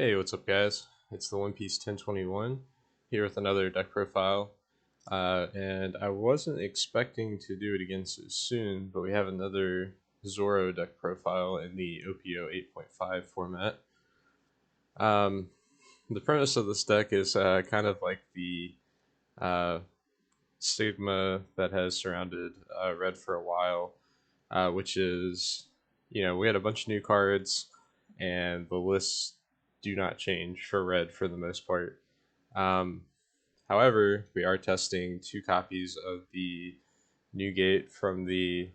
Hey, what's up, guys? It's the One Piece 1021 here with another deck profile. And I wasn't expecting to do it again so soon, but we have another Zoro deck profile in the OP08.5 format. Um, the premise of this deck is kind of like the uh, stigma that has surrounded Red for a while, which is, we had a bunch of new cards, and the lists do not change for Red for the most part. Um, However, we are testing 2 copies of the new gate from the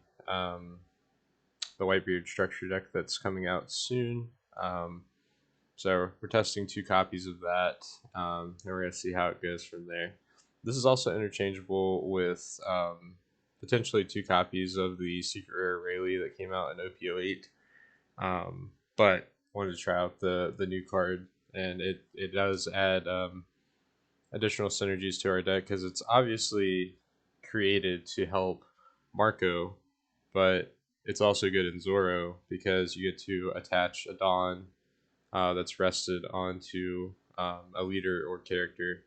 Whitebeard structure deck that's coming out soon. So we're testing 2 copies of that, and we're gonna see how it goes from there. This is also interchangeable with potentially 2 copies of the Secret Rare Rayleigh that came out in OP08. But wanted to try out the new card, and it does add additional synergies to our deck because it's obviously created to help Marco, but it's also good in Zoro because you get to attach a Dawn that's rested onto a leader or character.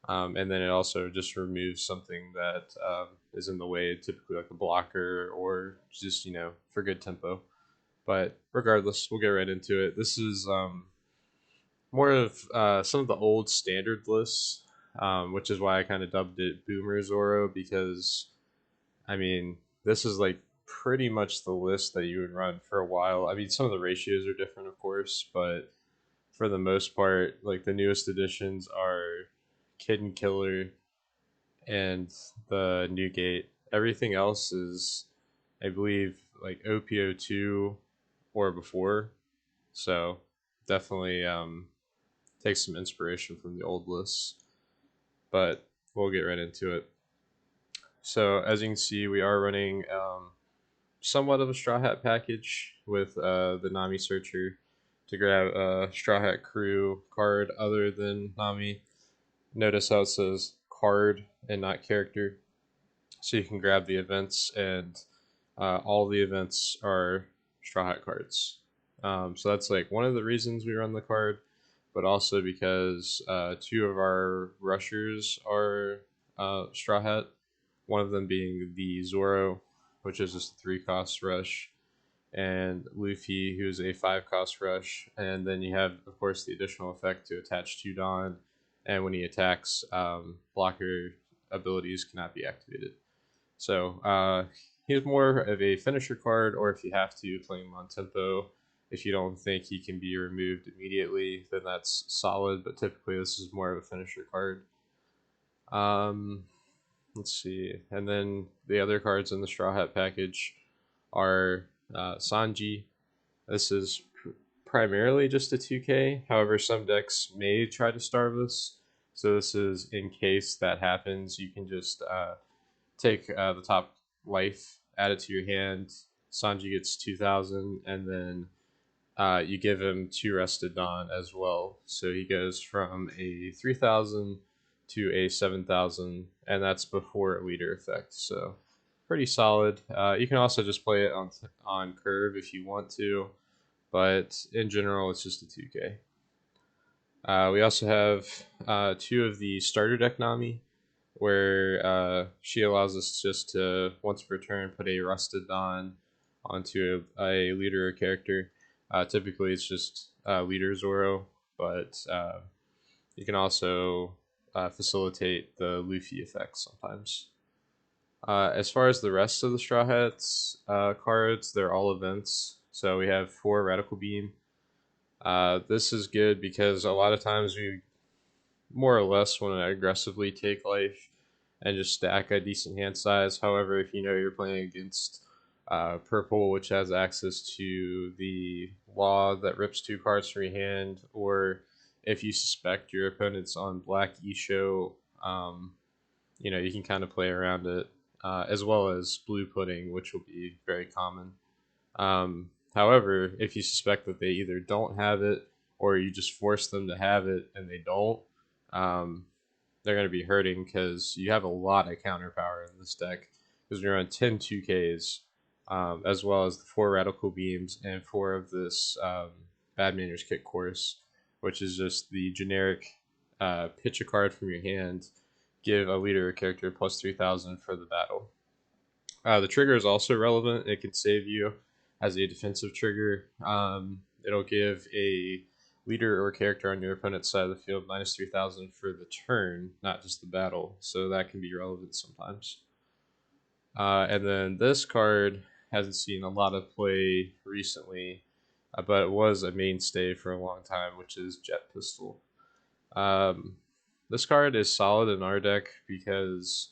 And then it also just removes something that is in the way, typically like a blocker or just, for good tempo. But regardless, we'll get right into it. This is more of some of the old standard lists, which is why I kind of dubbed it Boomer Zoro, because I mean, this is like pretty much the list that you would run for a while. I mean, some of the ratios are different, of course, but for the most part, like the newest additions are Kid and Killer and the New Gate. Everything else is, I believe, like OP02 or before. So definitely take some inspiration from the old lists, but we'll get right into it. So as you can see, we are running somewhat of a Straw Hat package with the Nami Searcher to grab a Straw Hat Crew card other than Nami. Notice how it says card and not character. So you can grab the events, and all the events are Straw Hat cards. So that's like one of the reasons we run the card, but also because 2 of our rushers are Straw Hat, one of them being the Zoro, which is just a 3 cost rush, and Luffy, who's a 5 cost rush. And then you have, of course, the additional effect to attach to Dawn, and when he attacks, blocker abilities cannot be activated. So he's more of a finisher card, or if you have to, play him on tempo. If you don't think he can be removed immediately, then that's solid, but typically this is more of a finisher card. Let's see. And then the other cards in the Straw Hat package are Sanji. This is primarily just a 2K. However, some decks may try to starve this. So this is in case that happens. You can just take the top life, add it to your hand. Sanji gets 2,000, and then you give him 2 Rested Dawn as well. So he goes from a 3,000 to a 7,000, and that's before a leader effect. So pretty solid. You can also just play it on curve if you want to, but in general, it's just a 2K. We also have 2 of the starter deck Nami, where she allows us just to, once per turn, put a Rusted Dawn onto a leader or character. Typically, it's just leader Zoro, but you can also facilitate the Luffy effect sometimes. As far as the rest of the Straw Hats cards, they're all events. So we have 4 Radical Beam. This is good because a lot of times we more or less want to aggressively take life and just stack a decent hand size. However, if you know you're playing against purple, which has access to the law that rips 2 cards from your hand, or if you suspect your opponent's on black Isho, you can kind of play around it, as well as blue pudding, which will be very common. However, if you suspect that they either don't have it, or you just force them to have it and they don't, they're going to be hurting because you have a lot of counter power in this deck, because you're on 10 2Ks, as well as the 4 Radical Beams and 4 of this Bad Manners Kit course. which is just the generic pitch a card from your hand, give a leader or character plus 3,000 for the battle. The trigger is also relevant. It can save you as a defensive trigger. It'll give a leader or character on your opponent's side of the field minus 3,000 for the turn, not just the battle. So that can be relevant sometimes. And then this card hasn't seen a lot of play recently, but it was a mainstay for a long time, which is Jet Pistol. This card is solid in our deck because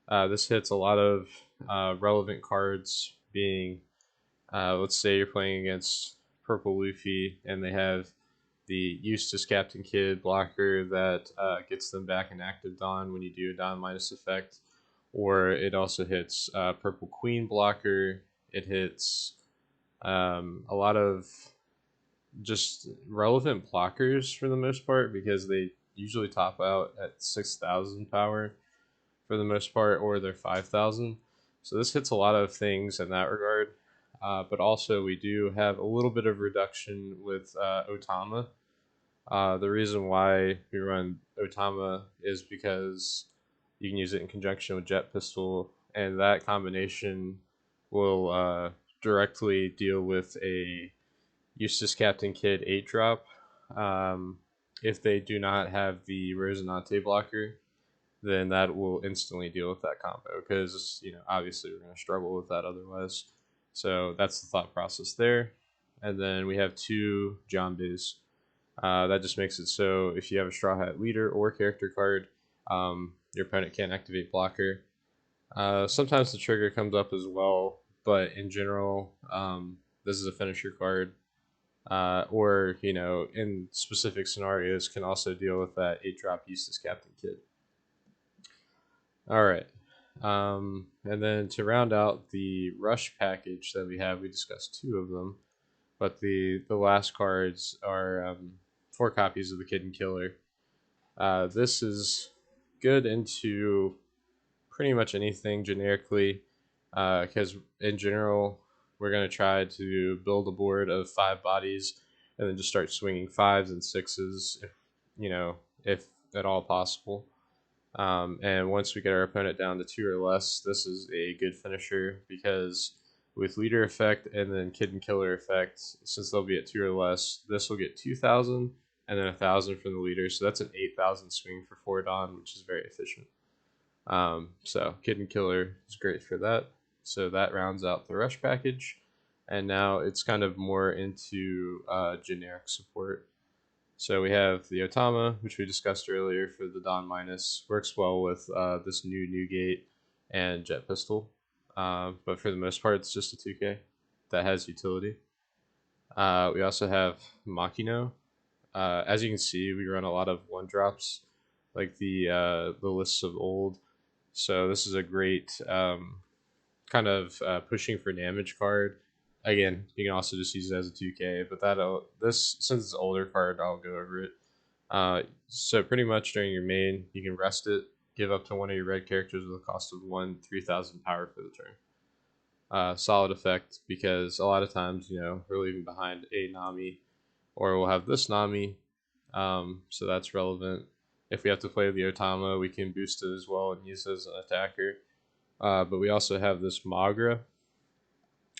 this hits a lot of relevant cards, being, let's say you're playing against Purple Luffy and they have the Eustace Captain Kidd blocker that gets them back in active Dawn when you do a Dawn minus effect. Or it also hits Purple Queen blocker. It hits a lot of just relevant blockers for the most part because they usually top out at 6,000 power for the most part, or they're 5,000. So this hits a lot of things in that regard. But also we do have a little bit of reduction with Otama. The reason why we run Otama is because you can use it in conjunction with Jet Pistol, and that combination will directly deal with a Eustace Captain Kidd 8-drop. If they do not have the Rosinante blocker, then that will instantly deal with that combo, because obviously we're going to struggle with that otherwise. So that's the thought process there. And then we have 2 Jambes. That just makes it so if you have a Straw Hat leader or character card, your opponent can't activate blocker. Sometimes the trigger comes up as well, but in general, this is a finisher card. Or, in specific scenarios, can also deal with that 8-drop Eustace Captain Kidd. Alright. And then to round out the rush package that we have, we discussed 2 of them. But the last cards are 4 copies of the Kid and Killer. This is good into pretty much anything generically, because in general we're going to try to build a board of 5 bodies and then just start swinging 5s and 6s if at all possible. And once we get our opponent down to 2 or less, this is a good finisher, because with leader effect and then Kid and Killer effect, since they'll be at 2 or less, this will get 2,000 and then 1,000 from the leader. So that's an 8,000 swing for 4 Dawn, which is very efficient. So Kid and Killer is great for that. So that rounds out the rush package. And now it's kind of more into generic support. So we have the Otama, which we discussed earlier for the Dawn minus. Works well with this new Newgate and Jet Pistol. But for the most part, it's just a 2K that has utility. We also have Makino. As you can see, we run a lot of 1-drops, like the lists of old. So this is a great kind of pushing for damage card. Again, you can also just use it as a 2K, but since it's an older card, I'll go over it. So pretty much during your main, you can rest it, give up to one of your red characters with a cost of 1, 3,000 power for the turn. Solid effect, because a lot of times, we're leaving behind a Nami, or we'll have this Nami, so that's relevant. If we have to play the Otama, we can boost it as well and use it as an attacker. But we also have this Magra,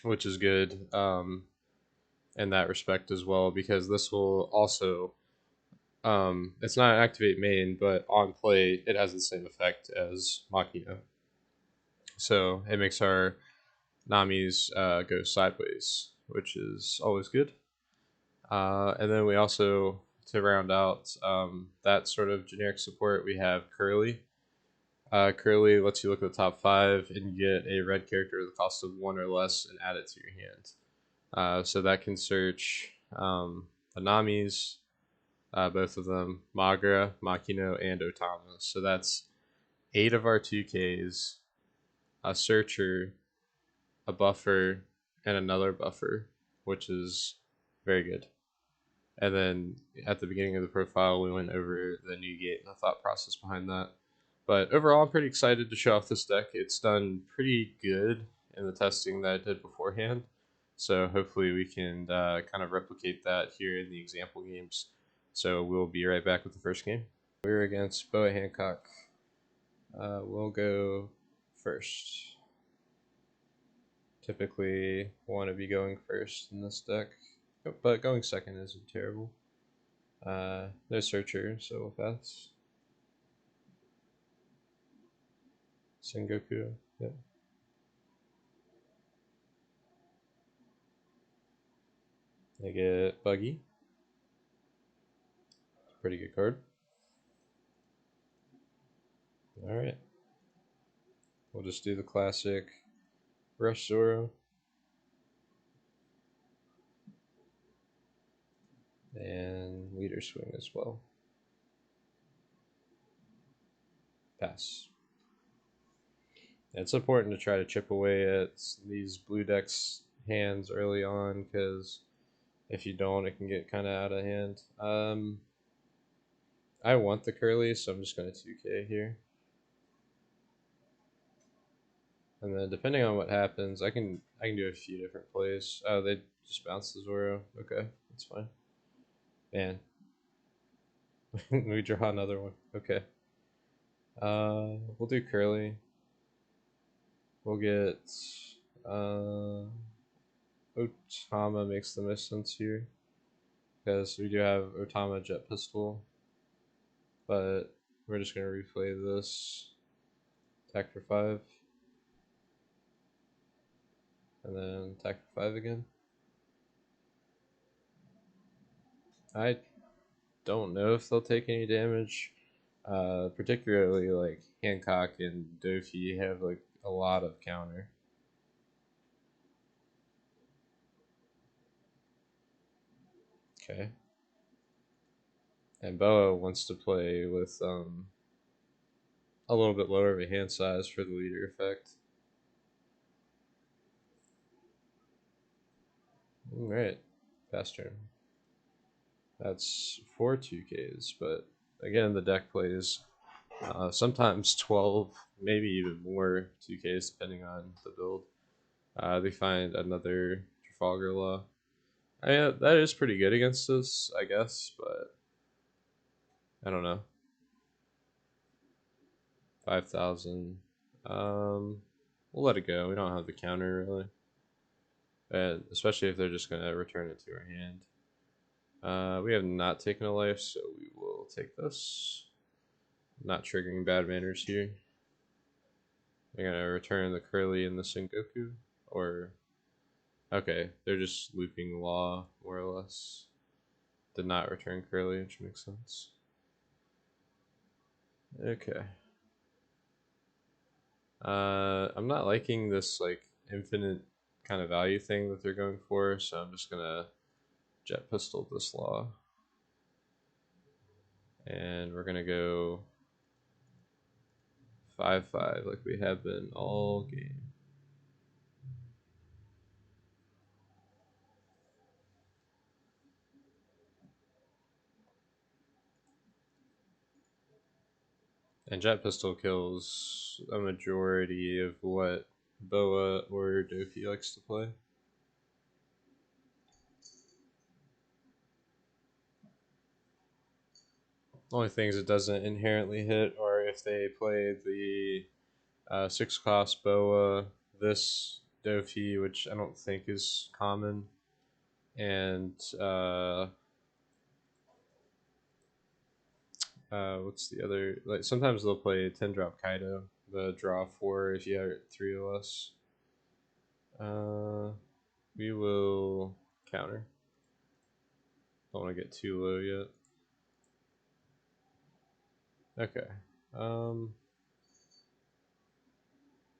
which is good in that respect as well, because this will also, it's not an activate main, but on play, it has the same effect as Makino. So it makes our Namis go sideways, which is always good. And then we also, to round out that sort of generic support, we have Curly. Curly lets you look at the top 5 and get a red character with a cost of 1 or less and add it to your hand. So that can search the Namis, both of them, Magra, Makino, and Otama. So that's 8 of our 2Ks, a searcher, a buffer, and another buffer, which is very good. And then at the beginning of the profile, we went over the Newgate and the thought process behind that. But overall, I'm pretty excited to show off this deck. It's done pretty good in the testing that I did beforehand. So hopefully we can kind of replicate that here in the example games. So we'll be right back with the first game. We're against Boa Hancock. We'll go first. Typically want to be going first in this deck, but going second isn't terrible. No Searcher, so we'll pass. Sengoku, yep. I get Buggy. Pretty good card. Alright. We'll just do the classic Rush Zoro. And Leader Swing as well. Pass. It's important to try to chip away at these blue decks' hands early on, because if you don't, it can get kind of out of hand. I want the Curly, so I'm just going to 2K here. And then depending on what happens, I can do a few different plays. Oh, they just bounced the Zoro. Okay, that's fine. Man. We draw another one. Okay. We'll do Curly. We'll get Otama makes the most sense here, because we do have Otama Jet Pistol, but we're just gonna replay this. Attack for 5. And then attack for 5 again. I don't know if they'll take any damage. Particularly like Hancock and Dofi have like a lot of counter. Okay. And Boa wants to play with a little bit lower of a hand size for the leader effect. Alright, pass turn. That's 4 2Ks, but again, the deck plays sometimes 12, maybe even more 2Ks depending on the build. They find another Trafalgar Law. That is pretty good against us, I guess, but I don't know. 5,000. We'll let it go. We don't have the counter really, and especially if they're just gonna return it to our hand. We have not taken a life, so we will take this. Not triggering bad manners here. They're gonna return the Curly and the Sengoku, or okay, they're just looping Law more or less. Did not return Curly, which makes sense. Okay. I'm not liking this like infinite kind of value thing that they're going for, so I'm just gonna Jet Pistol this Law. And we're gonna go 5/5 like we have been all game. And Jet Pistol kills a majority of what Boa or Dofi likes to play. Only things it doesn't inherently hit are if they play the 6 cost Boa, this Dofi, which I don't think is common, and what's the other? Like sometimes they'll play 10 drop Kaido, the draw 4 if you have 3 or less. We will counter. Don't want to get too low yet. Okay.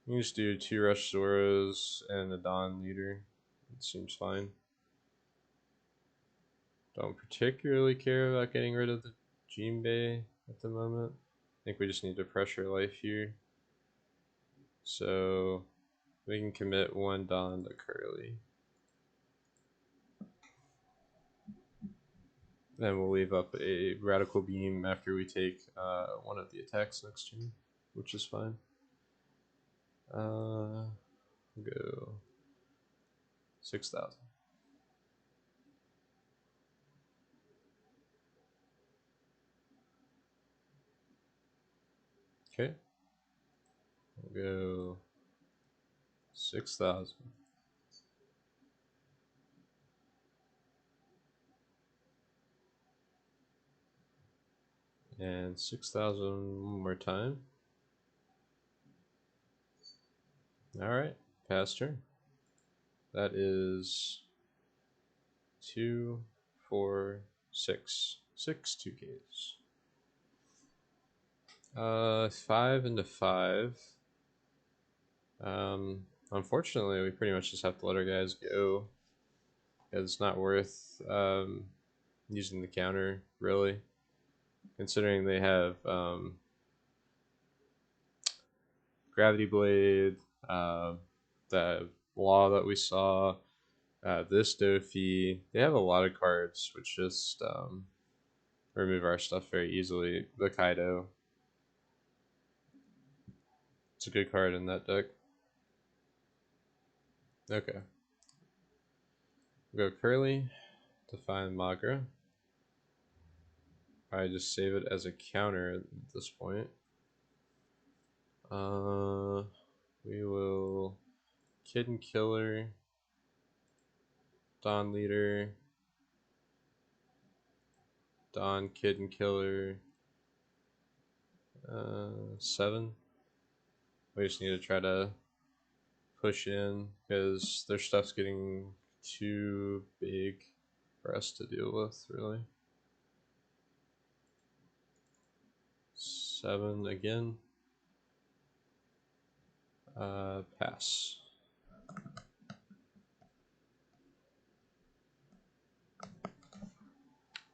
You just do 2 Rush Zoros and a Dawn Leader. It seems fine. Don't particularly care about getting rid of the Jinbei at the moment. I think we just need to pressure life here. So we can commit 1 Dawn to Curly. Then we'll leave up a Radical Beam after we take one of the attacks next turn, which is fine. Go 6,000. Okay. We'll go 6,000. And 6,000 one more time. Alright, pass turn. That is 2, 4, 6. 6 2Ks. 5 into 5. Unfortunately, we pretty much just have to let our guys go. It's not worth using the counter, really. Considering they have Gravity Blade, the Law that we saw, this Dofi. They have a lot of cards which just remove our stuff very easily. The Kaido. It's a good card in that deck. Okay. We'll go Curly to find Magra. Probably just save it as a counter at this point. We will Kid and Killer, Dawn Leader, Dawn Kid and Killer, 7. We just need to try to push in because their stuff's getting too big for us to deal with, really. 7 again. Pass.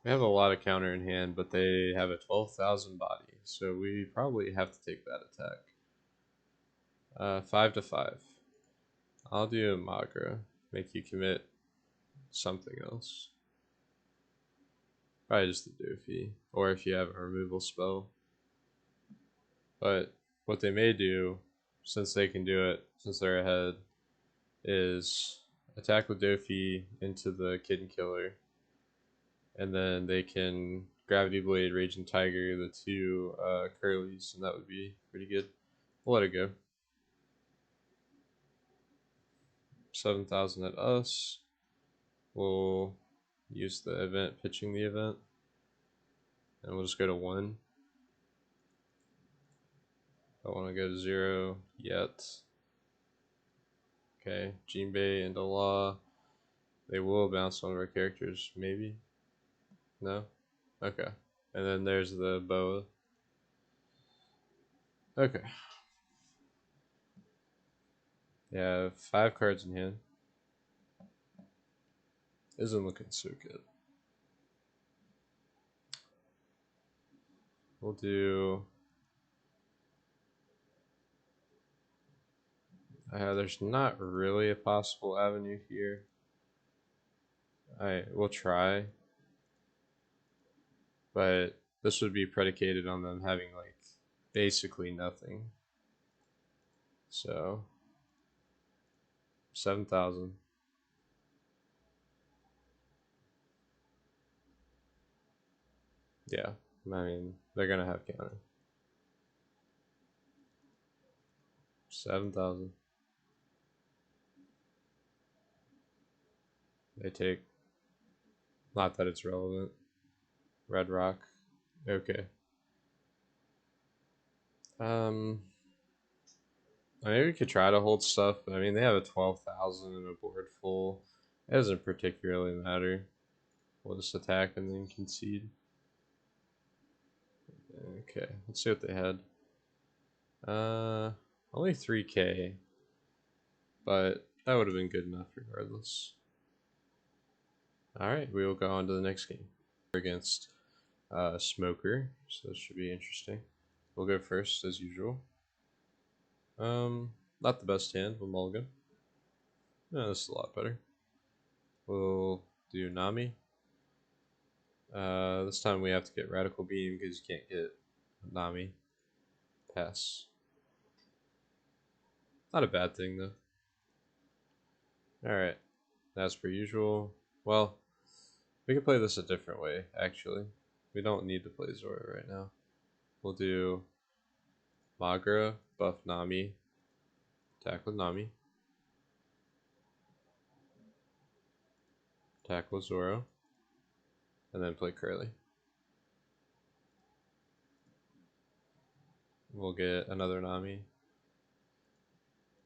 We have a lot of counter in hand, but they have a 12,000 body, so we probably have to take that attack. 5 to 5. I'll do a Magra, make you commit something else. Probably just the Dofi, or if you have a removal spell. But what they may do, since they can do it, since they're ahead, is attack with Dofi into the Kid and Killer, and then they can Gravity Blade, Raging Tiger, the 2 Curlies, and that would be pretty good. We'll let it go. 7,000 at us. We'll use the event, pitching the event, and we'll just go to 1. Don't want to go to 0 yet. Okay, Jinbei and Law. They will bounce one of our characters, maybe? No? Okay. And then there's the Boa. Okay. Yeah, 5 cards in hand. Isn't looking so good. We'll do... there's not really a possible avenue here. We'll try. But this would be predicated on them having, like, basically nothing. So... 7,000. Yeah, I mean, they're gonna have counter. 7,000. They take. Not that it's relevant. Red Rock. Okay. I mean, we could try to hold stuff, but I mean, they have a 12,000 and a board full. It doesn't particularly matter. We'll just attack and then concede. Okay, let's see what they had. Only 3K, but that would have been good enough regardless. Alright, we will go on to the next game. Against Smoker, so this should be interesting. We'll go first as usual. Not the best hand, but mulligan. No, this is a lot better. We'll do Nami. This time we have to get Radical Beam because you can't get Nami. Pass. Not a bad thing though. Alright, as per usual. Well, we can play this a different way, actually. We don't need to play Zoro right now. We'll do Magra, buff Nami, attack with Nami, attack with Zoro, and then play Curly. We'll get another Nami.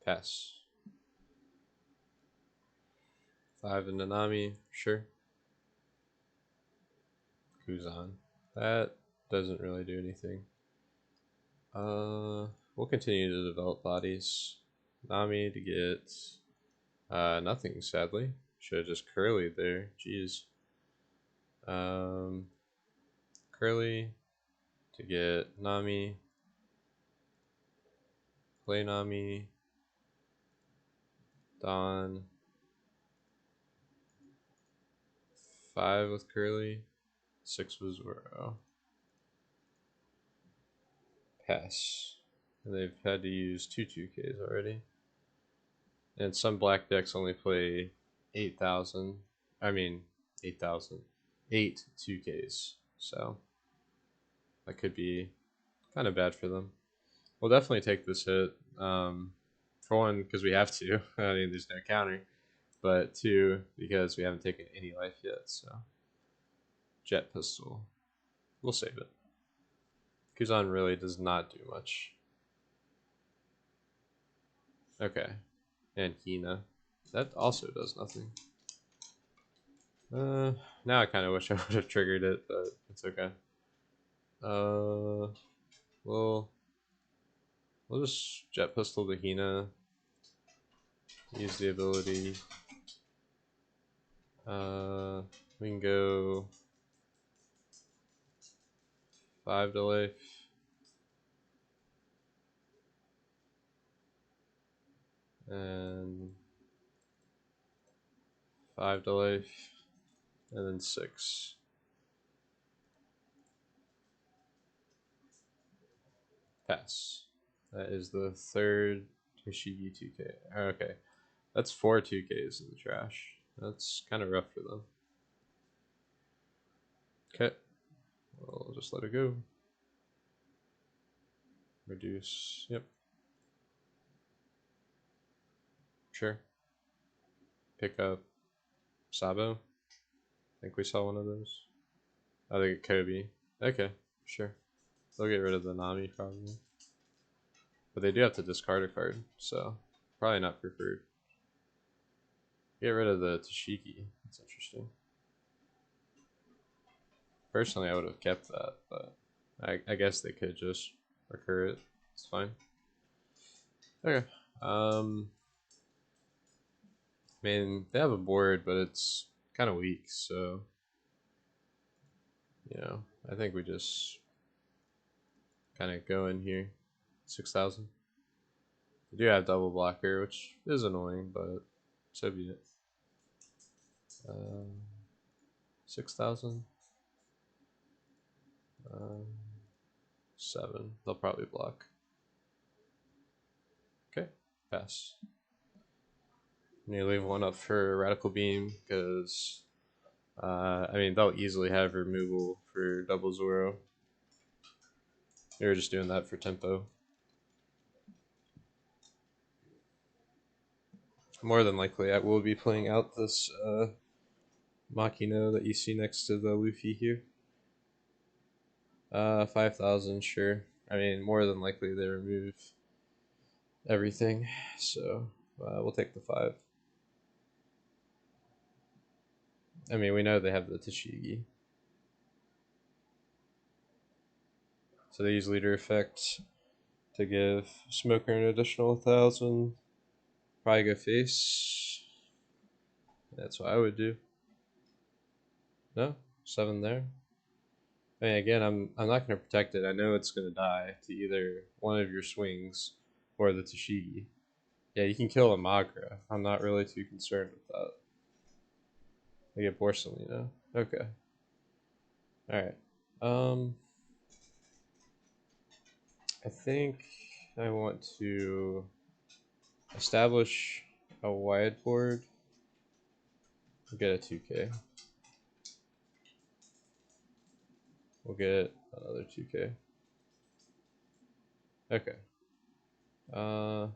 Pass. 5 into Nami, sure. Kuzan. That doesn't really do anything. We'll continue to develop bodies. Nami to get nothing, sadly. Should have just Curly there. Jeez. Curly to get Nami. Play Nami. Dawn. 5 with Curly. 6 with Zoro. Pass. And they've had to use 2 2Ks already. And some black decks only play 8,000. I mean, 8,000. 8 2Ks. So that could be kind of bad for them. We'll definitely take this hit. For one, because we have to. I mean, there's no counter. But 2, because we haven't taken any life yet. So Jet Pistol. We'll save it. Kuzan really does not do much. Okay. And Hina. That also does nothing. Now I kind of wish I would have triggered it, but it's okay. We'll just Jet Pistol the Hina. Use the ability. We can go 5 to life. And 5 to life. And then 6. Pass. That is the third Toshigi 2K. Okay. That's 4 2Ks in the trash. That's kind of rough for them. Okay. We'll just let it go. Reduce. Yep. Sure. Pick up Sabo. I think we saw one of those. I think Kobe. Okay, sure. They'll get rid of the Nami probably. But they do have to discard a card, so probably not preferred. Get rid of the Tashiki. That's interesting. Personally, I would have kept that, but I guess they could just recur it. It's fine. Okay. I mean, they have a board, but it's kind of weak, so you know, I think we just kind of go in here. 6,000. We do have double blocker, which is annoying, but so be it. 6,000. 7. They'll probably block. Okay, pass. You leave one up for Radical Beam because, I mean, they'll easily have removal for double Zoro. They were just doing that for tempo. More than likely, I will be playing out this Makino that you see next to the Luffy here. 5,000, sure. I mean, more than likely they remove everything, so we'll take the 5. I mean, we know they have the Tashigi. So they use leader effect to give Smoker an additional 1,000. Probably go face. That's what I would do. No? 7 there. I mean, again, I'm not going to protect it. I know it's going to die to either one of your swings or the Tashigi. Yeah, you can kill a Magra. I'm not really too concerned with that. I get Borsalino. Okay. Alright. I think I want to establish a wide board. We'll get a 2K. We'll get another 2K. Okay. I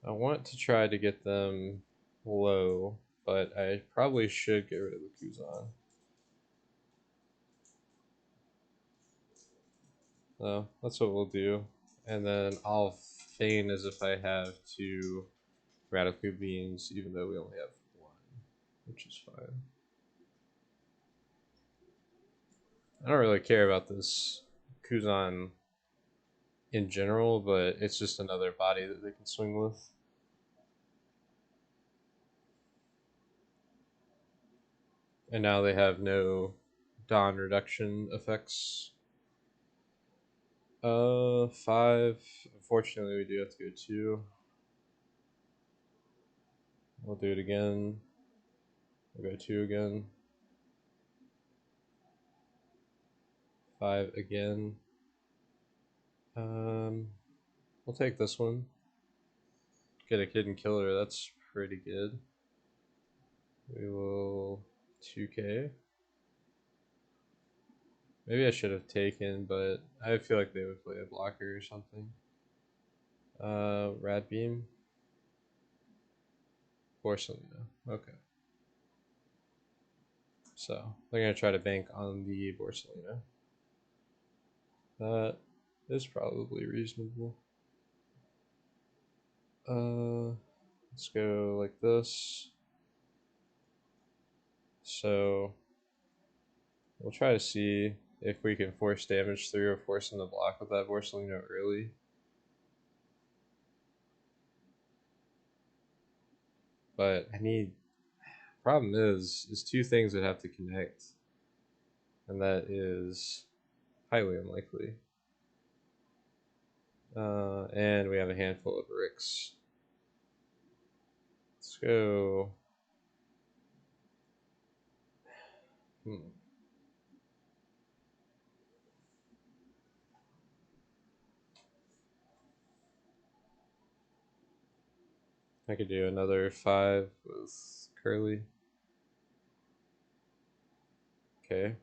want to try to get them low, but I probably should get rid of the Kuzan. So that's what we'll do. And then I'll feign as if I have 2 Radical Beams, even though we only have 1, which is fine. I don't really care about this Kuzan in general, but it's just another body that they can swing with. And now they have no Dawn reduction effects. 5. Unfortunately, we do have to go 2. We'll do it again. We'll go 2 again. 5 again. We'll take this one. Get a Hidden Killer, that's pretty good. We will 2k. Maybe I should have taken, but I feel like they would play a blocker or something. Rad Beam. Borsalino. Okay. So they're gonna try to bank on the Borsalino. That is probably reasonable. Let's go like this. So we'll try to see if we can force damage through or force them to block with that Borsalino early. But I need. Problem is 2 things that have to connect, and that is highly unlikely. And we have a handful of bricks. Let's go. I could do another 5 with Curly. Okay.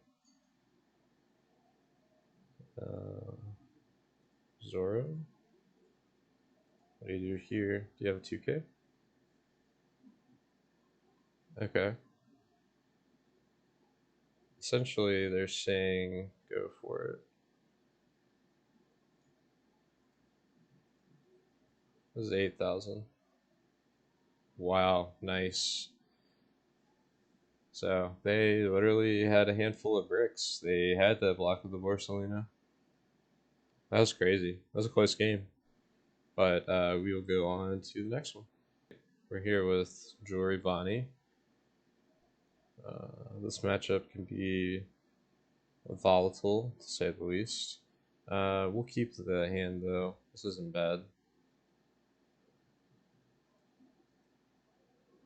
Zoro. What do you do here? Do you have a 2k? Okay. Essentially, they're saying go for it. This is 8,000. Wow, nice. So they literally had a handful of bricks. They had to block with the Borsalino. That was crazy. That was a close game. But we will go on to the next one. We're here with Jory Bonnie. This matchup can be volatile, to say the least. We'll keep the hand, though. This isn't bad.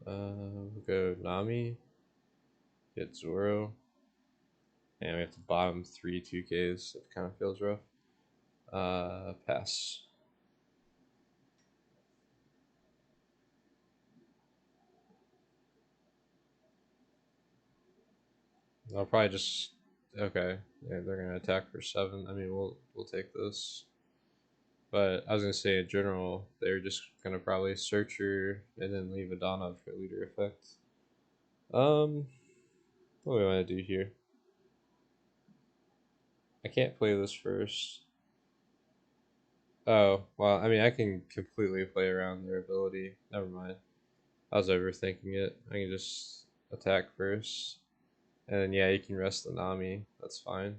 We'll go Nami. Get Zoro. And we have to bottom 3 2Ks. It kind of feels rough. Pass. I'll probably just okay. Yeah, they're gonna attack for 7. I mean, we'll take this. But I was gonna say in general, they're just gonna probably search her and then leave Adana for leader effect. What do we want to do here? I can't play this first. Oh, well, I mean, I can completely play around their ability. Never mind. I was overthinking it. I can just attack first. And then, yeah, you can rest the Nami. That's fine.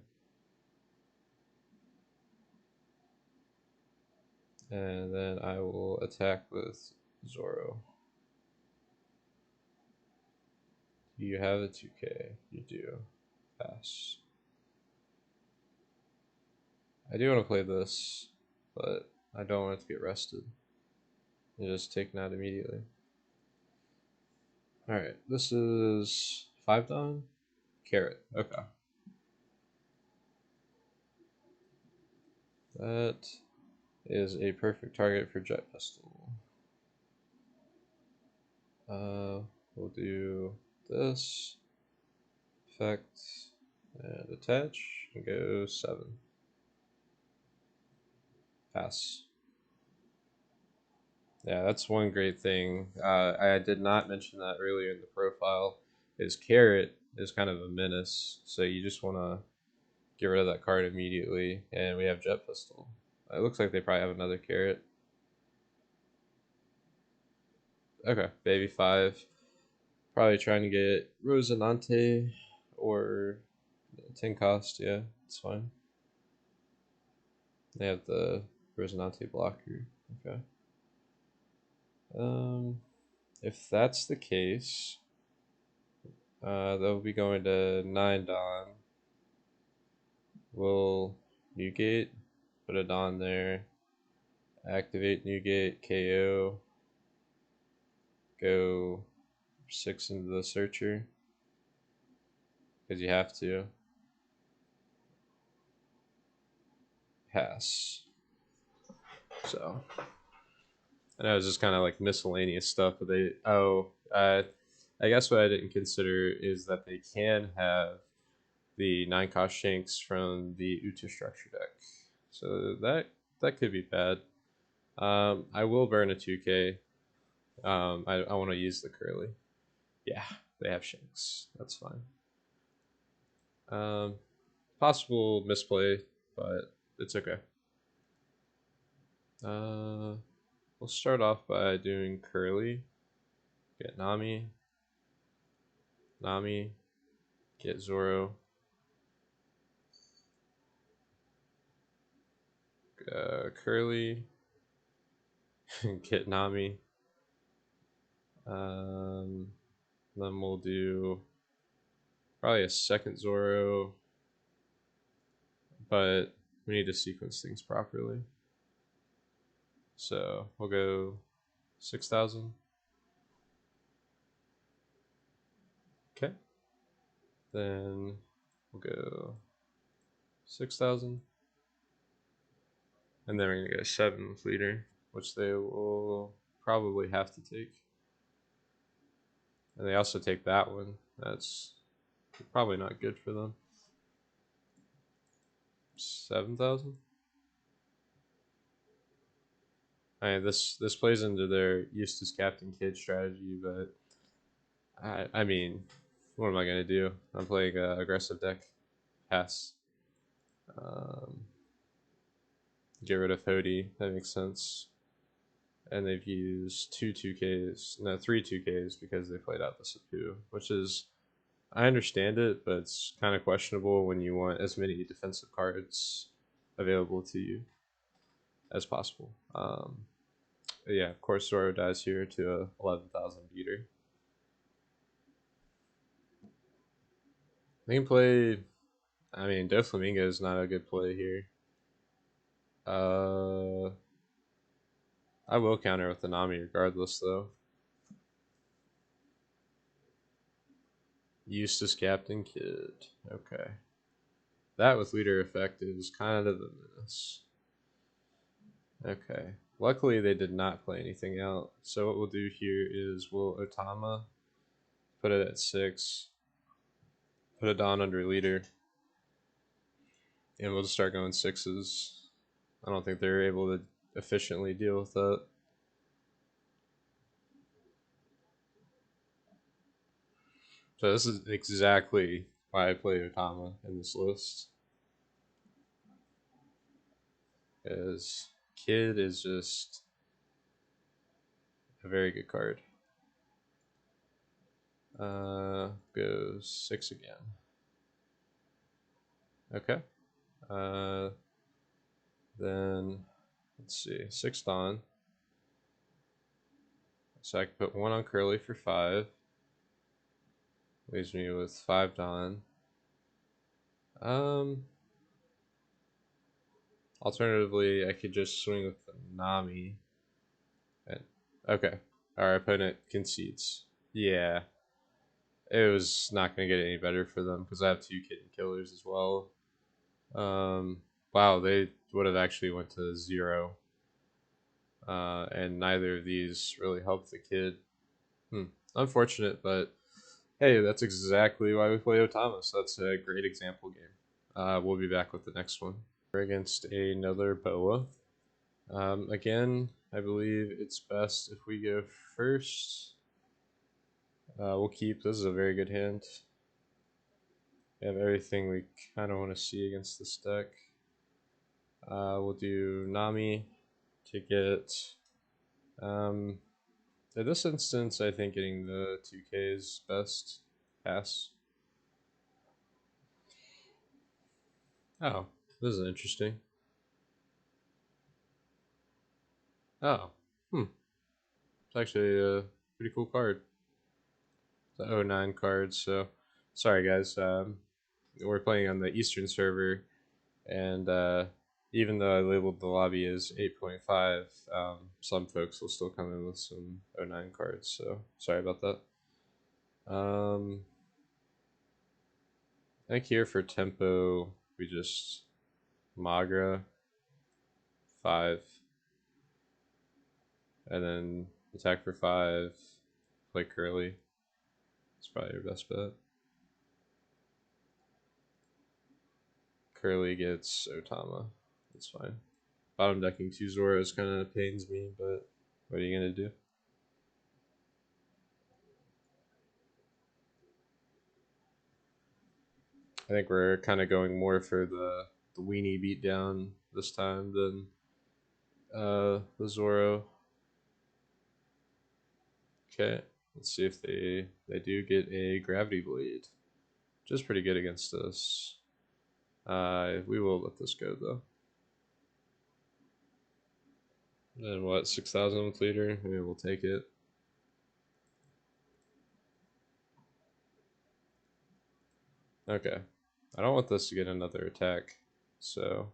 And then I will attack with Zoro. Do you have a 2k? You do. Pass. I do want to play this, but I don't want it to get rested. And just taken out immediately. Alright, this is 5 down? Carrot. Okay. That is a perfect target for Jet Pistol. We'll do this. Effect. And attach. And go 7. Pass. Yeah, that's one great thing. I did not mention that earlier in the profile. Is Carrot is kind of a menace, so you just want to get rid of that card immediately. And we have Jet Pistol. It looks like they probably have another Carrot. Okay, Baby 5. Probably trying to get Rosinante or 10 cost. Yeah, it's fine. They have the Rosinante blocker. Okay. If that's the case, they'll be going to 9 Dawn. We'll Newgate, put a Dawn there, activate Newgate, KO, go 6 into the Searcher, because you have to. Pass. So, I know it's just kind of like miscellaneous stuff, but I guess what I didn't consider is that they can have the 9 cost Shanks from the Uta structure deck. So that could be bad. I will burn a 2K. I want to use the Curly. Yeah, they have Shanks. That's fine. Possible misplay, but it's okay. We'll start off by doing Curly. Get Nami. Get Zoro. Curly. Get Nami. Then we'll do probably a second Zoro, but we need to sequence things properly. So we'll go 6,000. Okay. Then we'll go 6,000. And then we're going to go 7 with leader, which they will probably have to take. And they also take that one. That's probably not good for them. 7,000. I mean, this plays into their Eustace Captain Kid strategy, but I mean, what am I gonna do? I'm playing an aggressive deck. Pass. Get rid of Hody. That makes sense. And they've used 2-2Ks, no, 3-2Ks because they played out the Sapu, which is, I understand it, but it's kind of questionable when you want as many defensive cards available to you as possible. Yeah, of course, Zoro dies here to a 11,000 beater. They can play. I mean, Doflamingo is not a good play here. I will counter with the Nami regardless, though. Eustace Captain Kid. Okay. That with leader effect is kind of a menace. Okay. Luckily, they did not play anything out. So what we'll do here is we'll Otama, put it at 6, put a Dawn under leader, and we'll just start going 6s. I don't think they're able to efficiently deal with that. So this is exactly why I play Otama in this list. Because Kid is just a very good card. Goes 6 again. Okay. Then let's see, 6 Dawn. So I can put 1 on Curly for 5. Leaves me with 5 Dawn. Alternatively, I could just swing with the Nami. And, okay. Our opponent concedes. Yeah. It was not going to get any better for them because I have 2 Kitten Killers as well. Wow, they would have actually went to 0. And neither of these really helped the kid. Unfortunate, but hey, that's exactly why we play Otama, so that's a great example game. We'll be back with the next one. We're against another Boa. Again, I believe it's best if we go first. We'll keep. This is a very good hand. We have everything we kind of want to see against this deck. We'll do Nami to get. In this instance, I think getting the 2K is best. Pass. Oh, this is interesting. Oh, it's actually a pretty cool card. The 09 card. So, sorry guys. We're playing on the Eastern server, and even though I labeled the lobby as 8.5, some folks will still come in with some 09 cards. So sorry about that. I think here for tempo, we just Magra 5, and then attack for 5, play Curly. It's probably your best bet. Curly gets Otama. That's fine. Bottom decking 2 Zoros kind of pains me, but what are you going to do? I think we're kind of going more for the weenie beatdown this time than the Zoro. Okay, let's see if they do get a Gravity Blade, which is pretty good against us. We will let this go though. And what, 6,000 leader? Maybe we'll take it. Okay, I don't want this to get another attack, so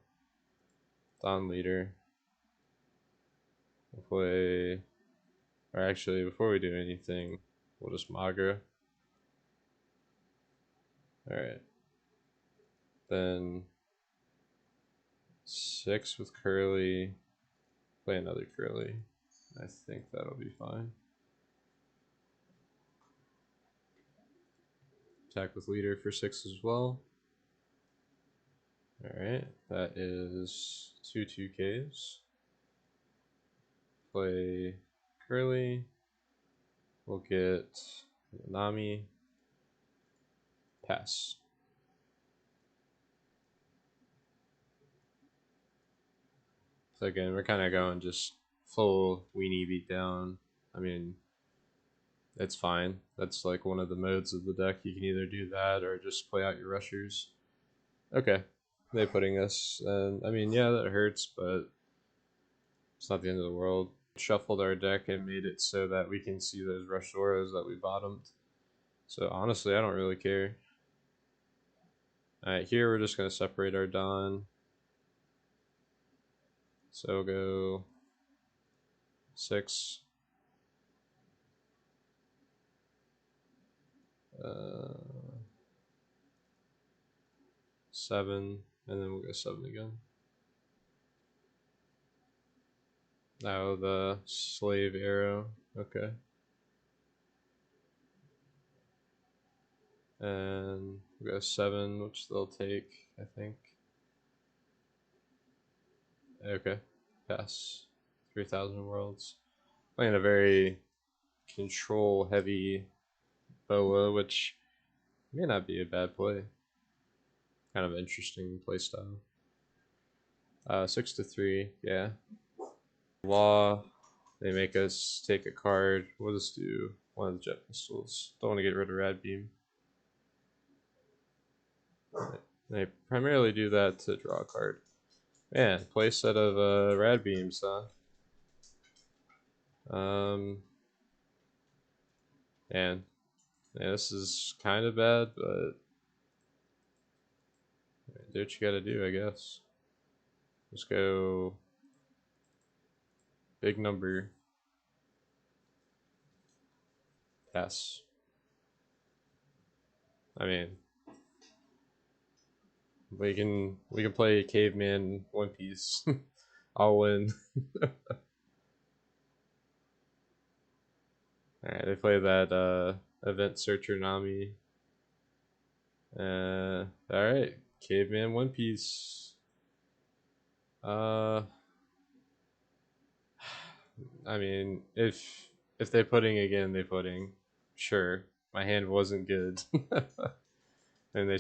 Don leader. We'll play, or actually, before we do anything, we'll just Magra. Alright. Then 6 with Curly. Play another Curly. I think that'll be fine. Attack with leader for 6 as well. Alright, that is 2 2Ks. Play Curly. We'll get Nami. Pass. So again, we're kind of going just full weenie beatdown. I mean, it's fine. That's like one of the modes of the deck. You can either do that or just play out your rushers. Okay, they putting us, and I mean, yeah, that hurts, but it's not the end of the world. Shuffled our deck and made it so that we can see those rush Zoros that we bottomed. So honestly, I don't really care. Alright, here we're just going to separate our Don. So we'll go 6. 7, and then we'll go 7 again. Now the slave arrow. Okay. And we'll go 7, which they'll take, I think. Okay. Pass. 3,000 worlds. Playing a very control heavy Boa, which may not be a bad play. Kind of interesting playstyle. 6 to 3, yeah. Law, they make us take a card. We'll just do one of the jet pistols. Don't want to get rid of Rad Beam. They primarily do that to draw a card. Man, play set of Rad Beams, huh? Man, yeah, this is kind of bad, but do what you gotta do, I guess. Just go big number. Pass. I mean, we can play Caveman One Piece. I'll win. Alright, they play that Event Searcher Nami. Alright, Caveman One Piece. I mean, if they pudding again, they pudding. Sure, my hand wasn't good, and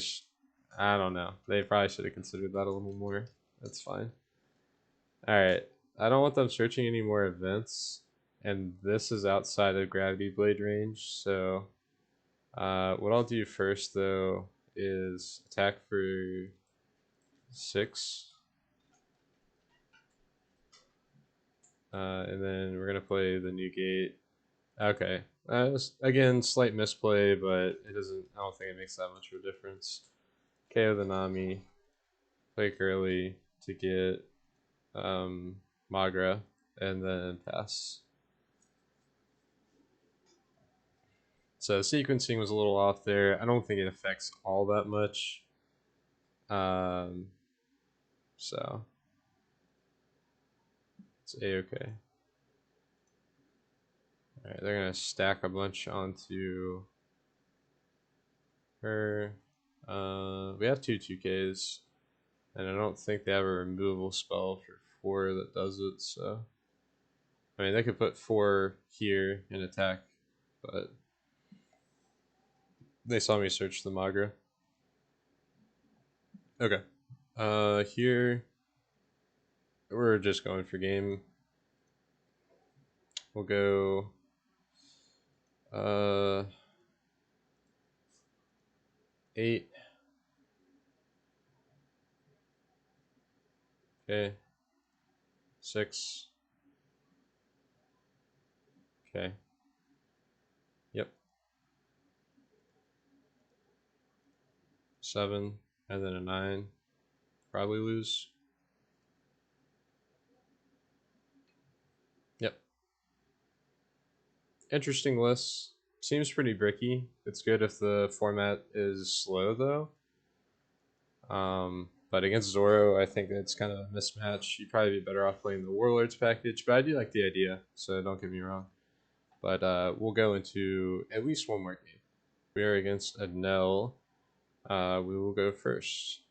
I don't know. They probably should have considered that a little more. That's fine. All right, I don't want them searching any more events, and this is outside of Gravity Blade range. So, what I'll do first though is attack for 6, and then we're gonna play the new gate. Okay. Again, slight misplay, but it doesn't. I don't think it makes that much of a difference. KO the Nami, play Curly to get Magra, and then pass. So sequencing was a little off there. I don't think it affects all that much. Um, so it's a-okay. All right, they're gonna stack a bunch onto her. We have 2/2Ks. And I don't think they have a removal spell for 4 that does it, so. I mean, they could put 4 here and attack, but they saw me search the Magra. Okay. Here, we're just going for game. We'll go, 8. Okay. 6. Okay. Yep. 7, and then a 9. Probably lose. Yep. Interesting list. Seems pretty bricky. It's good if the format is slow, though. But against Zoro, I think it's kind of a mismatch. You'd probably be better off playing the Warlords package, but I do like the idea, so don't get me wrong. But we'll go into at least one more game. We are against Adnell. We will go first.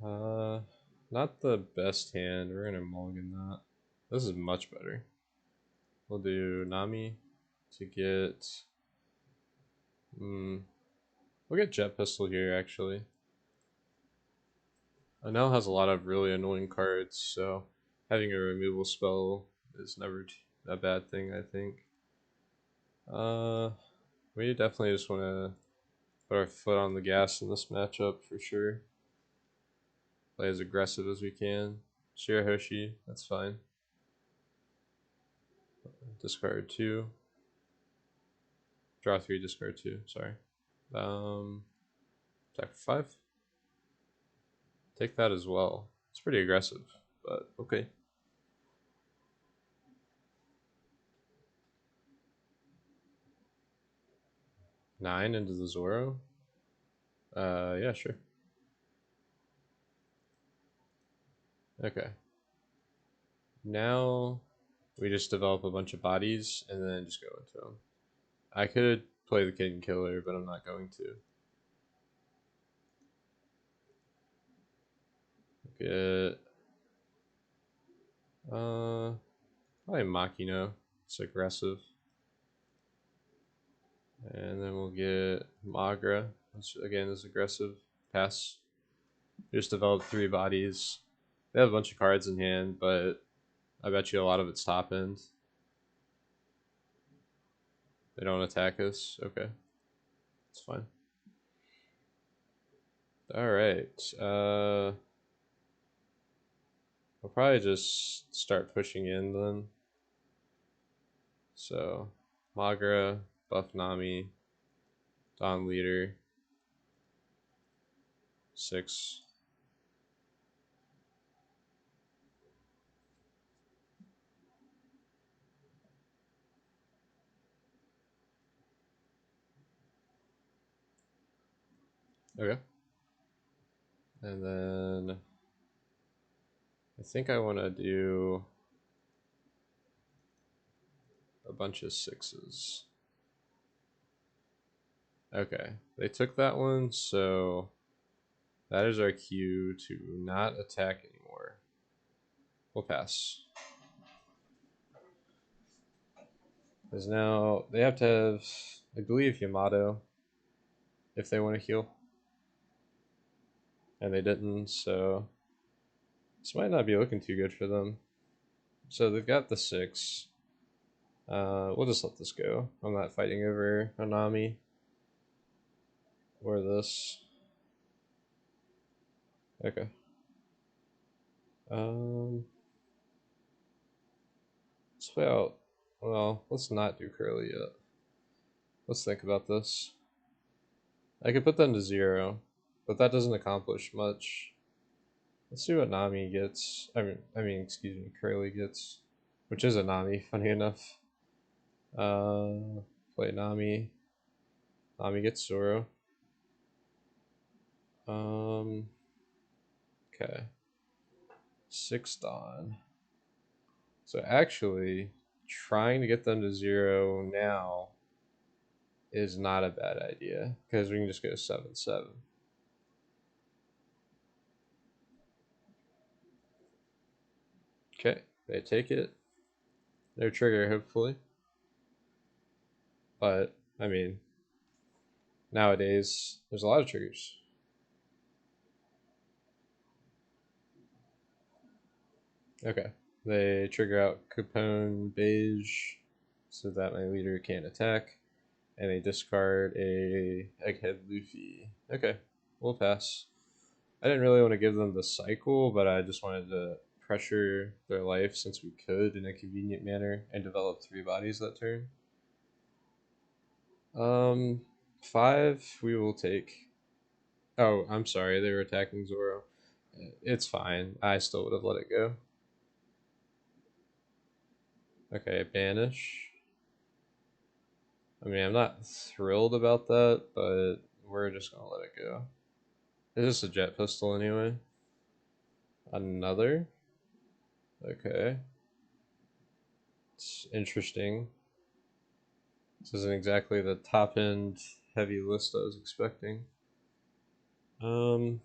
Not the best hand. We're gonna mulligan that. This is much better. We'll do Nami to get. We'll get Jet Pistol here actually. Anel has a lot of really annoying cards, so having a removal spell is never a bad thing, I think. We definitely just want to put our foot on the gas in this matchup for sure. Play as aggressive as we can. Shirahoshi, that's fine. Discard 2. Draw 3, discard 2, sorry. Attack for 5. Take that as well. It's pretty aggressive, but okay. Nine into the Zoro? Yeah, sure. Okay. Now we just develop a bunch of bodies and then just go into them. I could play the Kitten Killer, but I'm not going to. Get probably Makino. It's aggressive. And then we'll get Magra, which again is aggressive. Pass. Just develop 3 bodies. They have a bunch of cards in hand, but I bet you a lot of it's top end. They don't attack us. Okay. It's fine. Alright. I'll probably just start pushing in then. So, Magra, buff Nami, Dawn Leader, 6. Okay. And then I think I want to do a bunch of 6s. Okay, they took that one, so that is our cue to not attack anymore. We'll pass. Because now they have to have, I believe, Yamato if they want to heal. And they didn't, so this might not be looking too good for them. So they've got the 6. We'll just let this go. I'm not fighting over Hanami or this. Okay. Let's play out. Well, let's not do Curly yet. Let's think about this. I could put them to 0, but that doesn't accomplish much. Let's see what Nami gets. Excuse me, Curly gets, which is a Nami. Funny enough. Play Nami. Nami gets Zoro. Okay. 6 Dawn. So actually, trying to get them to 0 now is not a bad idea because we can just go 7/7. Okay, they take it. Their trigger, hopefully. But I mean, nowadays there's a lot of triggers. Okay, they trigger out Capone Beige so that my leader can't attack, and they discard a Egghead Luffy. Okay, we'll pass. I didn't really want to give them the cycle, but I just wanted to pressure their life since we could in a convenient manner and develop 3 bodies that turn. 5 we will take. Oh, I'm sorry, they were attacking Zoro. It's fine. I still would have let it go. Okay, banish. I mean, I'm not thrilled about that, but we're just gonna let it go. Is this a jet pistol anyway? Another? Okay. It's interesting. This isn't exactly the top end heavy list I was expecting. In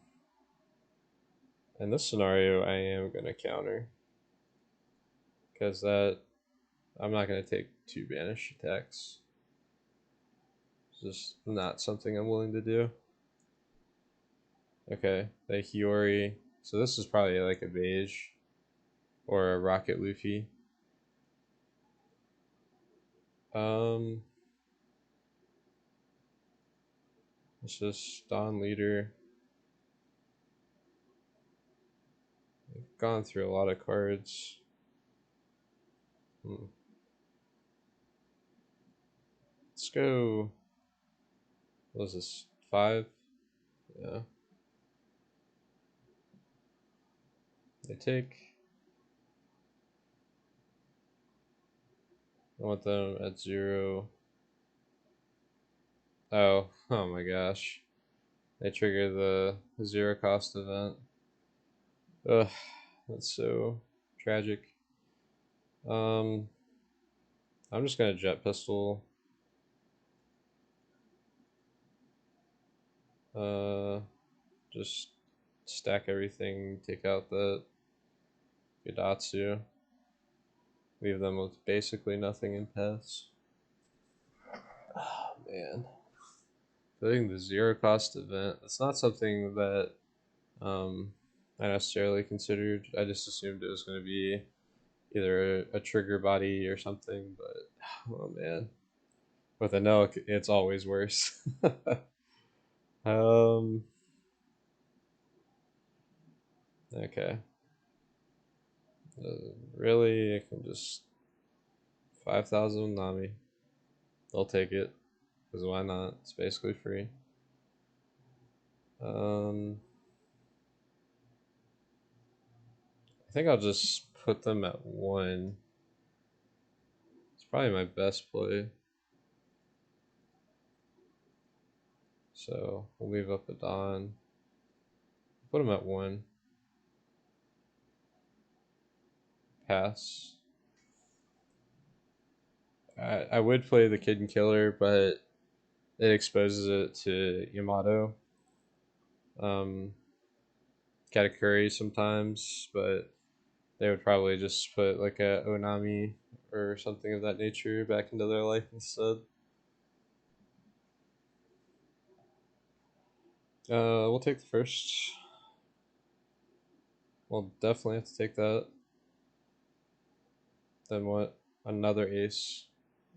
this scenario, I am gonna counter because that I'm not gonna take 2 banish attacks. It's just not something I'm willing to do. Okay, they Hiyori. So this is probably like a beige or a Rocket Luffy. It's just Dawn Leader. I've gone through a lot of cards. Let's go. What is this? 5? Yeah. They take. I want them at 0. Oh my gosh. They trigger the 0 cost event. Ugh, that's so tragic. I'm just gonna jet pistol. Just stack everything, take out the Gidatsu, leave them with basically nothing in paths. Oh man. Putting the 0 cost event, it's not something that I necessarily considered. I just assumed it was going to be either a trigger body or something, but oh man. With a Nelk, it's always worse. Okay. Really, I can just 5,000 Nami. They'll take it. Because why not? It's basically free. I think I'll just put them at 1. It's probably my best play. So we'll leave up a Dawn. Put them at 1. Pass. I would play the Kid and Killer, but it exposes it to Yamato. Katakuri sometimes, but they would probably just put like a Onami or something of that nature back into their life instead. We'll take the first. We'll definitely have to take that. Then what? Another ace.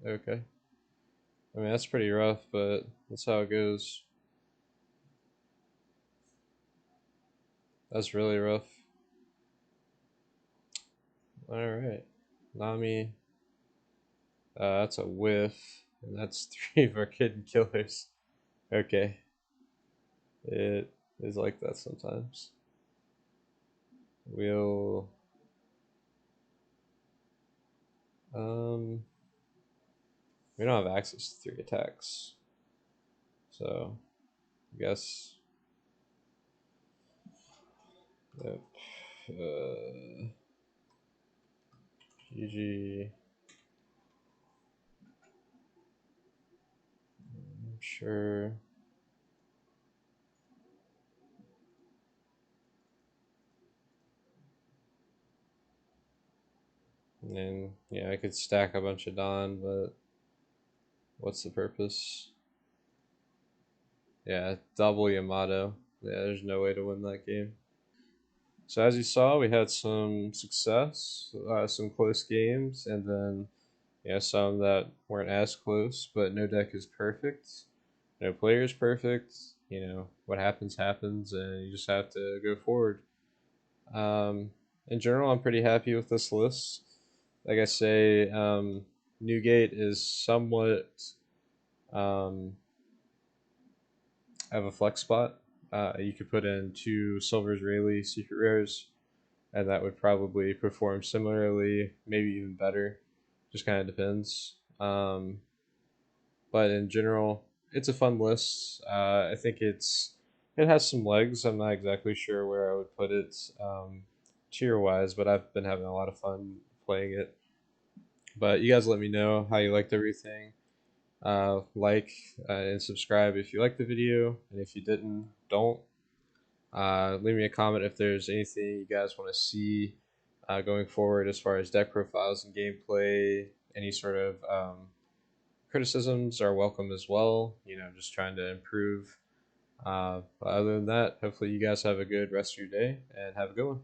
Okay. I mean, that's pretty rough, but that's how it goes. That's really rough. Alright. Nami. That's a whiff. And that's 3 Arcade Killers. Okay. It is like that sometimes. We'll. We don't have access to 3 attacks. So, I guess. Yep. GG. I'm sure. And then, yeah, I could stack a bunch of Dawn, but what's the purpose? Yeah, double Yamato. Yeah, there's no way to win that game. So as you saw, we had some success, some close games, and then some that weren't as close. But no deck is perfect. No player is perfect. What happens happens, and you just have to go forward. In general, I'm pretty happy with this list. Like I say, Newgate is somewhat have a flex spot. You could put in 2 Silver Israeli secret rares, and that would probably perform similarly, maybe even better. Just kind of depends. But in general, it's a fun list. I think it has some legs. I'm not exactly sure where I would put it tier wise, but I've been having a lot of fun playing it. But you guys let me know how you liked everything. Like and subscribe if you liked the video, and if you didn't, don't. Leave me a comment if there's anything you guys want to see going forward as far as deck profiles and gameplay. Any sort of criticisms are welcome as well. Just trying to improve. But other than that, hopefully you guys have a good rest of your day and have a good one.